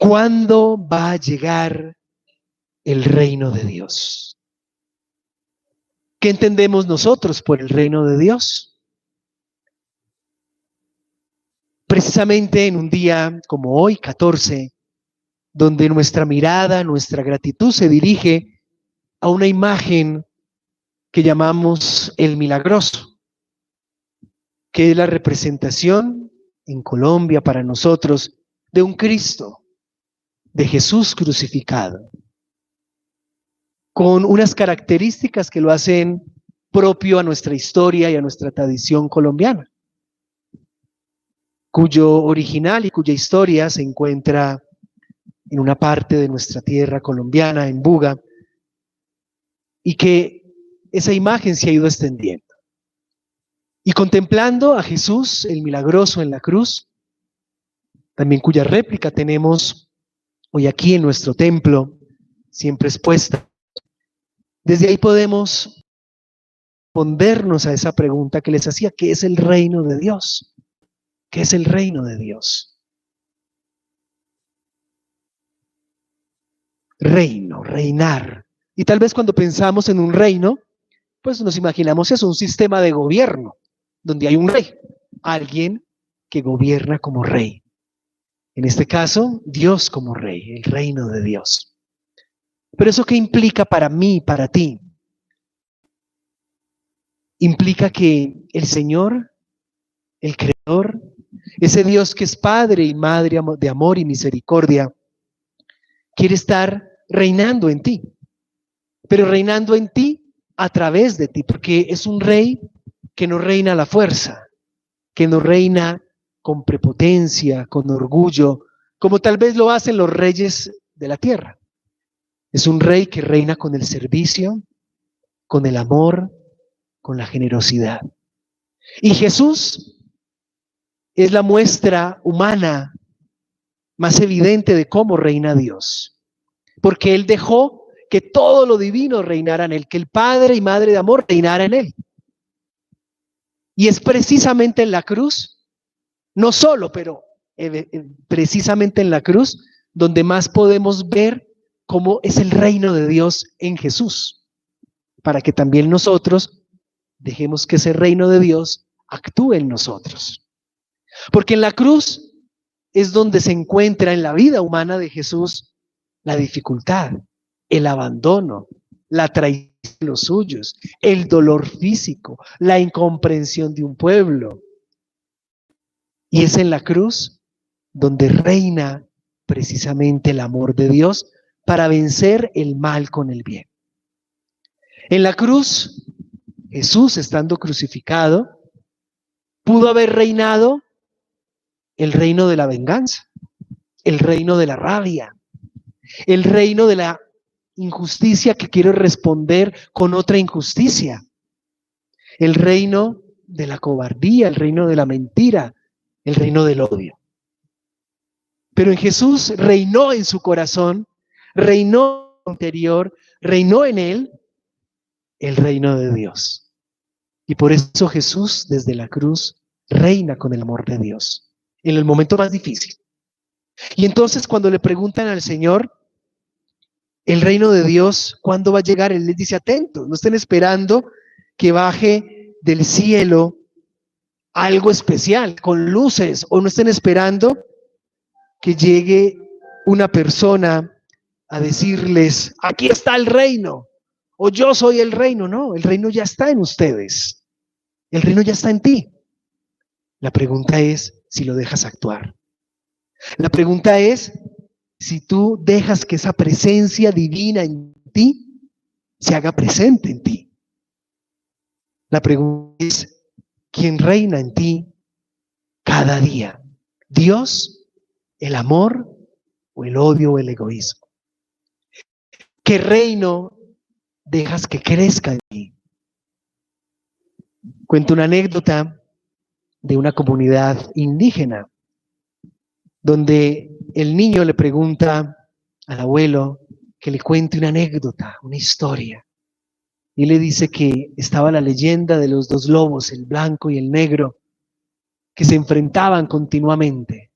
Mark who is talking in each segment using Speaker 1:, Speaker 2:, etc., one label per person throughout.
Speaker 1: ¿Cuándo va a llegar el reino de Dios? ¿Qué entendemos nosotros por el reino de Dios? Precisamente en un día como hoy, 14, donde nuestra mirada, nuestra gratitud se dirige a una imagen que llamamos el Milagroso, que es la representación en Colombia para nosotros de un Cristo, de Jesús crucificado, con unas características que lo hacen propio a nuestra historia y a nuestra tradición colombiana, cuyo original y cuya historia se encuentra en una parte de nuestra tierra colombiana, en Buga, y que esa imagen se ha ido extendiendo. Y contemplando a Jesús, el milagroso en la cruz, también cuya réplica tenemos hoy aquí en nuestro templo, siempre expuesta, desde ahí podemos respondernos a esa pregunta que les hacía: ¿qué es el reino de Dios? ¿Qué es el reino de Dios? Reino, reinar. Y tal vez cuando pensamos en un reino, pues nos imaginamos eso, un sistema de gobierno, donde hay un rey, alguien que gobierna como rey. En este caso, Dios como rey, el reino de Dios. Pero ¿eso qué implica para mí, para ti? Implica que el Señor, el Creador, ese Dios que es Padre y Madre de amor y misericordia, quiere estar reinando en ti, pero reinando en ti a través de ti, porque es un rey que no reina a la fuerza, que no reina con prepotencia, con orgullo, como tal vez lo hacen los reyes de la tierra. Es un rey que reina con el servicio, con el amor, con la generosidad. Y Jesús es la muestra humana más evidente de cómo reina Dios, porque Él dejó que todo lo divino reinara en Él, que el Padre y Madre de amor reinara en Él. Y es precisamente en la cruz, no solo, pero precisamente en la cruz, donde más podemos ver cómo es el reino de Dios en Jesús, para que también nosotros dejemos que ese reino de Dios actúe en nosotros. Porque en la cruz es donde se encuentra en la vida humana de Jesús la dificultad, el abandono, la traición de los suyos, el dolor físico, la incomprensión de un pueblo. Y es en la cruz donde reina precisamente el amor de Dios para vencer el mal con el bien. En la cruz, Jesús, estando crucificado, pudo haber reinado el reino de la venganza, el reino de la rabia, el reino de la injusticia que quiere responder con otra injusticia, el reino de la cobardía, el reino de la mentira, el reino del odio. Pero en Jesús reinó en su corazón, reinó en su interior, reinó en él el reino de Dios. Y por eso Jesús desde la cruz reina con el amor de Dios en el momento más difícil. Y entonces cuando le preguntan al Señor, el reino de Dios, ¿cuándo va a llegar? Él les dice: atentos, no estén esperando que baje del cielo algo especial, con luces, o no estén esperando que llegue una persona a decirles: aquí está el reino, o yo soy el reino. No, el reino ya está en ustedes, el reino ya está en ti. La pregunta es si lo dejas actuar. La pregunta es si tú dejas que esa presencia divina en ti se haga presente en ti. La pregunta es: ¿quién reina en ti cada día? ¿Dios, el amor o el odio o el egoísmo? ¿Qué reino dejas que crezca en ti? Cuento una anécdota de una comunidad indígena, donde el niño le pregunta al abuelo que le cuente una anécdota, una historia. Y le dice que estaba la leyenda de los dos lobos, el blanco y el negro, que se enfrentaban continuamente.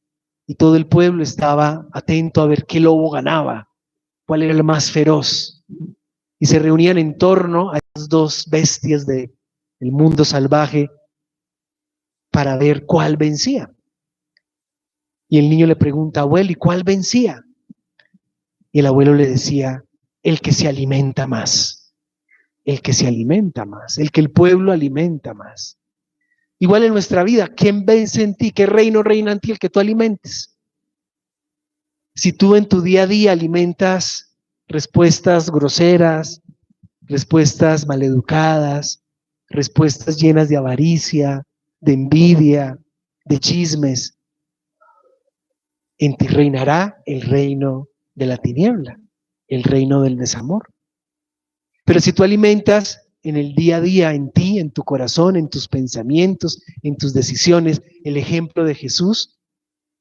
Speaker 1: y todo el pueblo estaba atento a ver qué lobo ganaba, cuál era el más feroz. Y se reunían en torno a esas dos bestias del mundo salvaje para ver cuál vencía. Y el niño le pregunta, abuelo, ¿y cuál vencía? Y el abuelo le decía, el que se alimenta más, el que se alimenta más, el que el pueblo alimenta más. Igual en nuestra vida, ¿quién vence en ti? ¿Qué reino reina en ti? El que tú alimentes. Si tú en tu día a día alimentas respuestas groseras, respuestas maleducadas, respuestas llenas de avaricia, de envidia, de chismes, en ti reinará el reino de la tiniebla, el reino del desamor. Pero si tú alimentas en el día a día, en ti, en tu corazón, en tus pensamientos, en tus decisiones, el ejemplo de Jesús,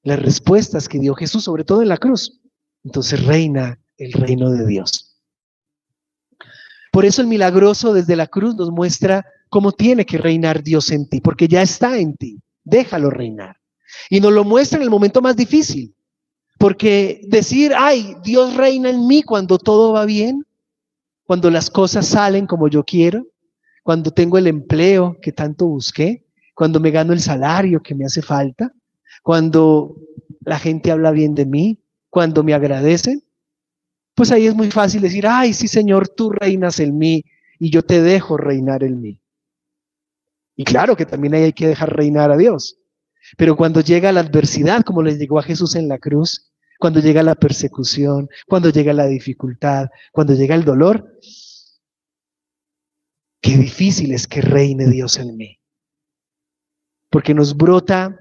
Speaker 1: las respuestas que dio Jesús, sobre todo en la cruz, entonces reina el reino de Dios. Por eso el milagroso desde la cruz nos muestra cómo tiene que reinar Dios en ti, porque ya está en ti, déjalo reinar. Y nos lo muestra en el momento más difícil, porque decir, ay, Dios reina en mí cuando todo va bien, cuando las cosas salen como yo quiero, cuando tengo el empleo que tanto busqué, cuando me gano el salario que me hace falta, cuando la gente habla bien de mí, cuando me agradecen, pues ahí es muy fácil decir, ay, sí, Señor, tú reinas en mí y yo te dejo reinar en mí. Y claro que también ahí hay que dejar reinar a Dios. Pero cuando llega la adversidad, como les llegó a Jesús en la cruz, cuando llega la persecución, cuando llega la dificultad, cuando llega el dolor, qué difícil es que reine Dios en mí. Porque nos brota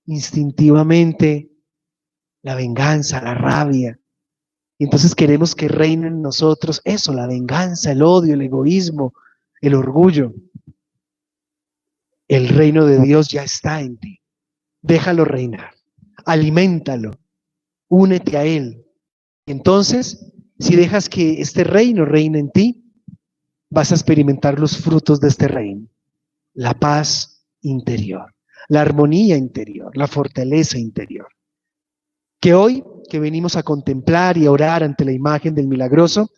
Speaker 1: instintivamente la venganza, la rabia. Y entonces queremos que reine en nosotros eso, la venganza, el odio, el egoísmo, el orgullo. El reino de Dios ya está en ti. Déjalo reinar, aliméntalo, únete a Él. Entonces, si dejas que este reino reine en ti, vas a experimentar los frutos de este reino. La paz interior, la armonía interior, la fortaleza interior. Que hoy, que venimos a contemplar y a orar ante la imagen del milagroso,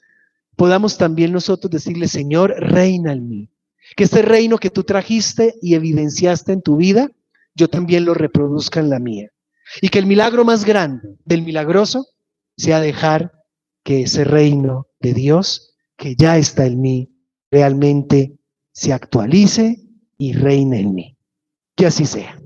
Speaker 1: podamos también nosotros decirle, Señor, reina en mí. Que este reino que tú trajiste y evidenciaste en tu vida, yo también lo reproduzca en la mía. Y que el milagro más grande del milagroso sea dejar que ese reino de Dios, que ya está en mí, realmente se actualice y reine en mí. Que así sea.